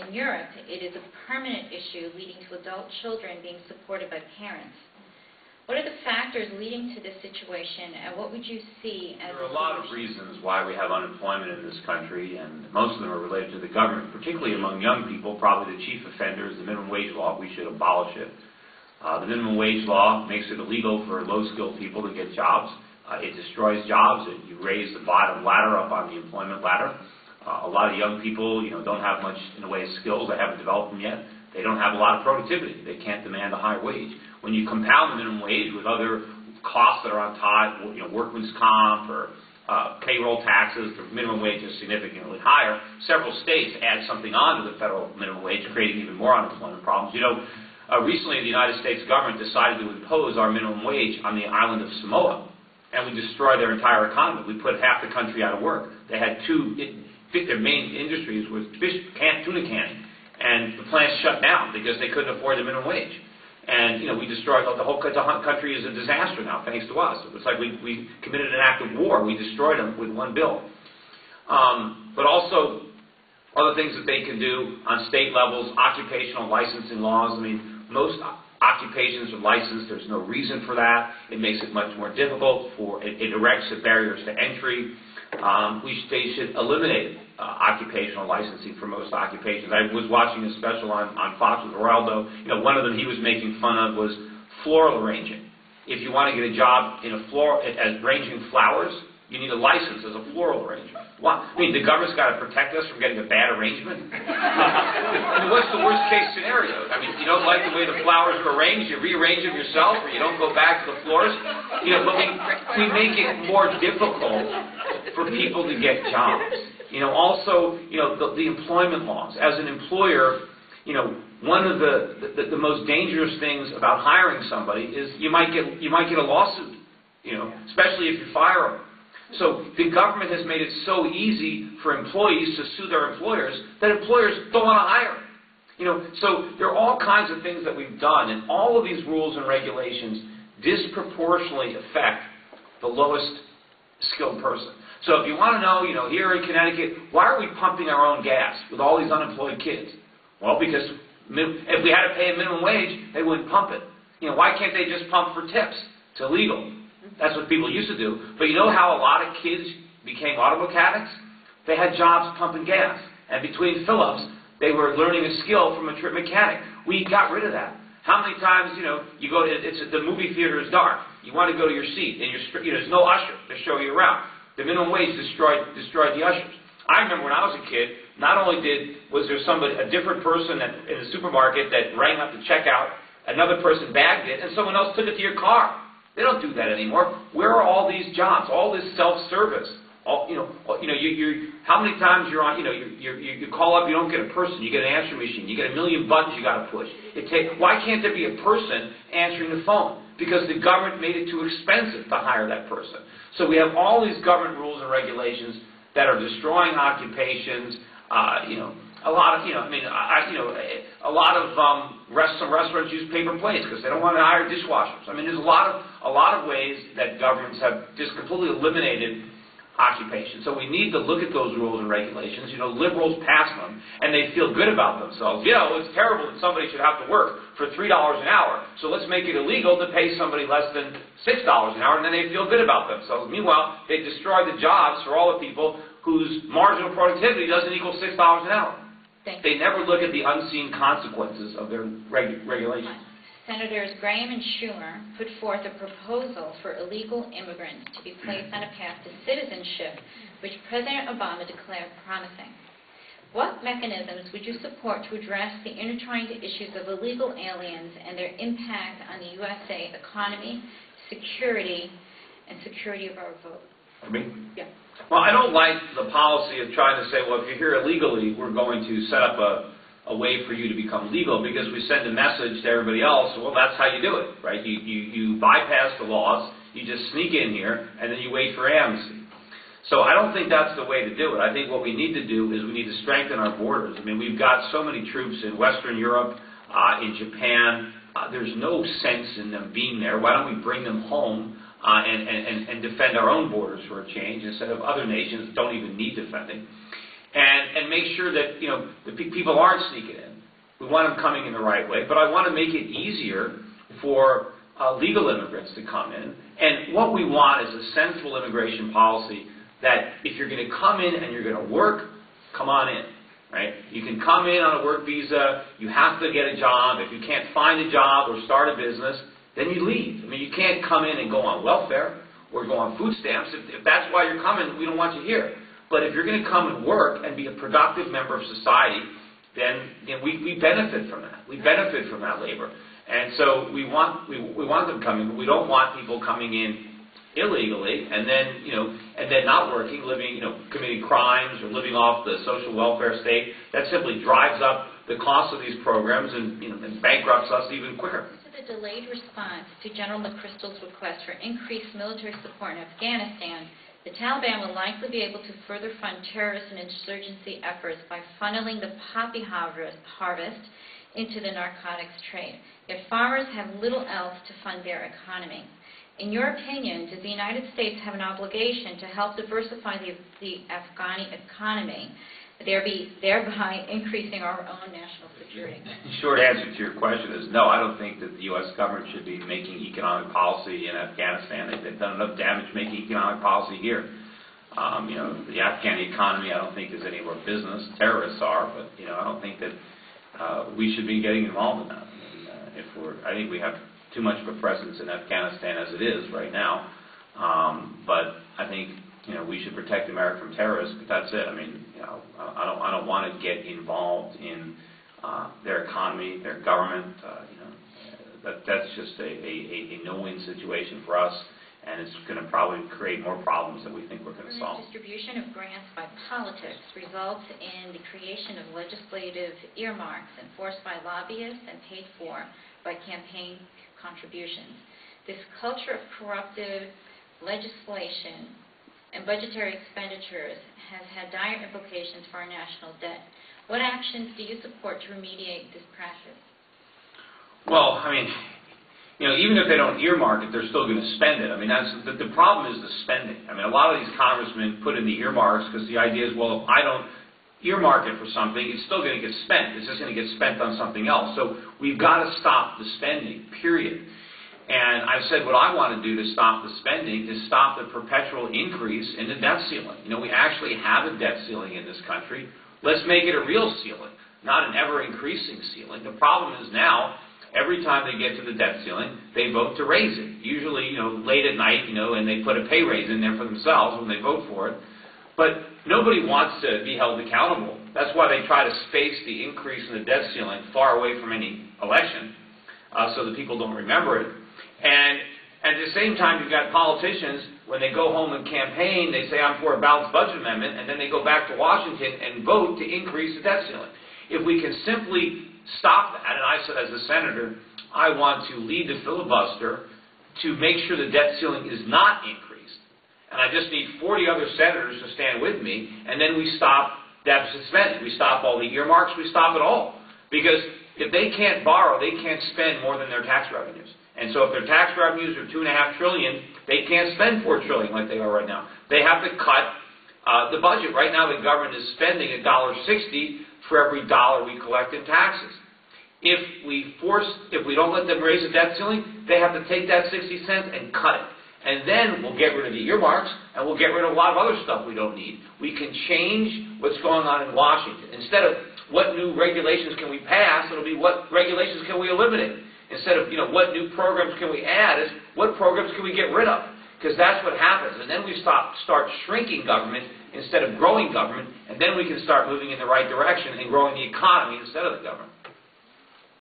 In Europe, it is a permanent issue leading to adult children being supported by parents. What are the factors leading to this situation, and what would you see as There are a lot of reasons why we have unemployment in this country, and most of them are related to the government, particularly among young people. Probably the chief offender is the minimum wage law. We should abolish it. The minimum wage law makes it illegal for low-skilled people to get jobs. It destroys jobs. You raise the bottom ladder up on the employment ladder. A lot of young people, don't have much in the way of skills. They haven't developed them yet. They don't have a lot of productivity. They can't demand a high wage. When you compound the minimum wage with other costs that are on top, workman's comp or payroll taxes, the minimum wage is significantly higher. Several states add something on to the federal minimum wage, creating even more unemployment problems. Recently the United States government decided to impose our minimum wage on the island of Samoa, and we destroyed their entire economy. We put half the country out of work. They had their main industries was tuna canning, and the plants shut down because they couldn't afford the minimum wage. And, we destroyed, the whole country is a disaster now, thanks to us. It was like we committed an act of war. We destroyed them with one bill. But also, other things that they can do on state levels, occupational licensing laws. Most occupations are licensed. There's no reason for that. It makes it much more difficult. It erects the barriers to entry. They should eliminate occupational licensing for most occupations. I was watching a special on Fox with Geraldo. One of them he was making fun of was floral arranging. If you want to get a job in as arranging flowers, you need a license as a floral arranger. The government's got to protect us from getting a bad arrangement? What's the worst case scenario? You don't like the way the flowers are arranged, you rearrange them yourself, or you don't go back to the floors? But we make it more difficult for people to get jobs. Also, the employment laws. As an employer, one of the most dangerous things about hiring somebody is you might get a lawsuit, especially if you fire them. So the government has made it so easy for employees to sue their employers that employers don't want to hire. So there are all kinds of things that we've done, and all of these rules and regulations disproportionately affect the lowest skilled person. So if you want to know, here in Connecticut, why are we pumping our own gas with all these unemployed kids? Well, because if we had to pay a minimum wage, they wouldn't pump it. Why can't they just pump for tips? It's illegal. That's what people used to do. But you know how a lot of kids became auto mechanics? They had jobs pumping gas. And between fill-ups, they were learning a skill from a trip mechanic. We got rid of that. How many times, you go to, the movie theater is dark. You want to go to your seat, and there's no usher to show you around. The minimum wage destroyed the ushers. I remember when I was a kid, not only was there a different person in the supermarket that rang up the checkout, another person bagged it, and someone else took it to your car. They don't do that anymore. Where are all these jobs? All this self-service. How many times you're on? You call up, you don't get a person. You get an answering machine. You get a million buttons you got to push. Why can't there be a person answering the phone? Because the government made it too expensive to hire that person. So we have all these government rules and regulations that are destroying occupations. Some restaurants use paper plates because they don't want to hire dishwashers. There's a lot of ways that governments have just completely eliminated occupation. So we need to look at those rules and regulations. Liberals pass them, and they feel good about themselves. It's terrible that somebody should have to work for $3 an hour, so let's make it illegal to pay somebody less than $6 an hour, and then they feel good about themselves. Meanwhile, they destroy the jobs for all the people whose marginal productivity doesn't equal $6 an hour. They never look at the unseen consequences of their regulations. Senators Graham and Schumer put forth a proposal for illegal immigrants to be placed on a path to citizenship, which President Obama declared promising. What mechanisms would you support to address the intertwined issues of illegal aliens and their impact on the USA economy, security, and security of our vote? For me? Yeah. Well, I don't like the policy of trying to say, well, if you're here illegally, we're going to set up a way for you to become legal, because we send a message to everybody else, well, that's how you do it, right? You bypass the laws, you just sneak in here, and then you wait for amnesty. So I don't think that's the way to do it. I think what we need to do is we need to strengthen our borders. We've got so many troops in Western Europe, in Japan. There's no sense in them being there. Why don't we bring them home and defend our own borders for a change instead of other nations that don't even need defending? and make sure that, the people aren't sneaking in. We want them coming in the right way, but I want to make it easier for legal immigrants to come in. And what we want is a sensible immigration policy that if you're going to come in and you're going to work, come on in, right? You can come in on a work visa. You have to get a job. If you can't find a job or start a business, then you leave. I mean, you can't come in and go on welfare or go on food stamps. If that's why you're coming, we don't want you here. But if you're going to come and work and be a productive member of society, then we benefit from that. We benefit from that labor. And so we want them coming, but we don't want people coming in illegally and then not working, living, committing crimes or living off the social welfare state. That simply drives up the cost of these programs and bankrupts us even quicker. The delayed response to General McChrystal's request for increased military support in Afghanistan, the Taliban will likely be able to further fund terrorist and insurgency efforts by funneling the poppy harvest into the narcotics trade. Yet farmers have little else to fund their economy. In your opinion, does the United States have an obligation to help diversify the Afghani economy, thereby increasing our own national security? The short answer to your question is no. I don't think that the U.S. government should be making economic policy in Afghanistan. They've done enough damage making economic policy here. The Afghan economy I don't think is any of our business. Terrorists are, but I don't think that we should be getting involved in that. I think we have too much of a presence in Afghanistan as it is right now. But I think we should protect America from terrorists. But that's it. I mean, I don't want to get involved in their economy, their government. That's just a no-win situation for us, and it's going to probably create more problems that we think we're going to solve. Distribution of grants by politics results in the creation of legislative earmarks enforced by lobbyists and paid for by campaign contributions. This culture of corruptive legislation and budgetary expenditures has had dire implications for our national debt. What actions do you support to remediate this practice? Well, I mean, even if they don't earmark it, they're still going to spend it. I mean, the problem is the spending. I mean, a lot of these congressmen put in the earmarks because the idea is, well, if I don't earmark it for something, it's still going to get spent. It's just going to get spent on something else. So we've got to stop the spending, period. And I've said what I want to do to stop the spending is stop the perpetual increase in the debt ceiling. We actually have a debt ceiling in this country. Let's make it a real ceiling, not an ever-increasing ceiling. The problem is now, every time they get to the debt ceiling, they vote to raise it. Usually, late at night, and they put a pay raise in there for themselves when they vote for it. But nobody wants to be held accountable. That's why they try to space the increase in the debt ceiling far away from any election so that people don't remember it. And at the same time, you've got politicians, when they go home and campaign, they say, I'm for a balanced budget amendment, and then they go back to Washington and vote to increase the debt ceiling. If we can simply stop that, and I said as a senator, I want to lead the filibuster to make sure the debt ceiling is not increased. And I just need 40 other senators to stand with me, and then we stop deficit spending. We stop all the earmarks. We stop it all. Because if they can't borrow, they can't spend more than their tax revenues. And so if their tax revenues are $2.5 trillion, they can't spend $4 trillion like they are right now. They have to cut the budget. Right now, the government is spending $1.60 for every dollar we collect in taxes. If we don't let them raise the debt ceiling, they have to take that 60 cents and cut it. And then we'll get rid of the earmarks, and we'll get rid of a lot of other stuff we don't need. We can change what's going on in Washington. Instead of what new regulations can we pass, it'll be what regulations can we eliminate. Instead of, what new programs can we add, is what programs can we get rid of. Because that's what happens. And then we start shrinking government instead of growing government, and then we can start moving in the right direction and growing the economy instead of the government.